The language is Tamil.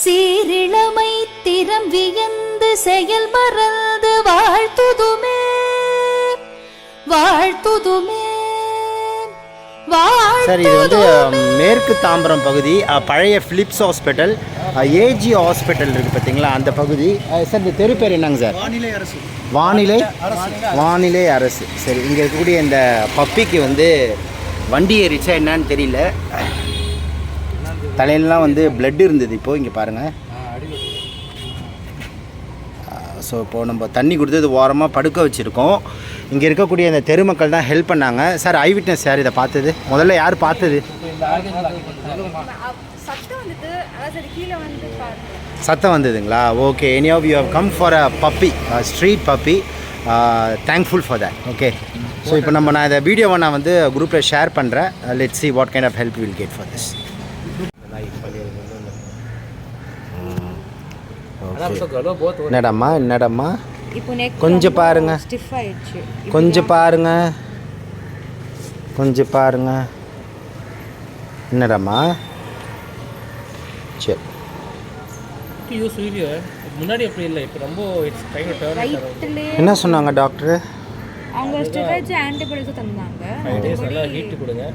சீரிழமை திறம் வியந்து செயல் மறந்து வாழ்த்துதுமே வாழ்த்துதுமே. சார் இது வந்து மேற்கு தாம்பரம் பகுதி, பழைய பிலிப்ஸ் ஹாஸ்பிட்டல், ஏஜி ஹாஸ்பிட்டல் இருக்குது பார்த்தீங்களா, அந்த பகுதி. சார் இந்த தெரு பேர் என்னங்க சார்? வானிலை அரசு. வானிலை அரசு. சரி, இங்கே இருக்கக்கூடிய இந்த பப்பிக்கு வந்து வண்டி ஏறிச்சா என்னன்னு தெரியல. தலையிலலாம் வந்து பிளட் இருந்தது. இப்போது இங்கே பாருங்கள். ஸோ இப்போது நம்ம தண்ணி கொடுத்து இது ஓரமாக படுக்க வச்சுருக்கோம். இங்கே இருக்கக்கூடிய இந்த தெருமக்கள் தான் ஹெல்ப் பண்ணாங்க. சார் ஐ விட்னஸ் யார் இதை பார்த்தது? முதல்ல யார் பார்த்தது? சத்தம் வந்ததுங்களா? Okay. Any of you have come for a puppy, street puppy. Thankful for that. Okay. So இப்போ நான் இந்த வீடியோவை நான் வந்து குரூப்பில் ஷேர் பண்ணுறேன். Let's see what kind of help we will get for this. என்னடாம்மா கொஞ்சம் பாருங்க, கொஞ்சம் பாருங்க. என்னடாம்மா? சரி. முன்னாடி அப்படி இல்லை, இப்போ ரொம்ப என்ன சொன்னாங்க டாக்டர்? அவங்க ஸ்டெராய்ட்ஸ் ஆன்டிபயோட்டிக்ஸ் தந்தாங்க. ஹீட் கொடுங்க.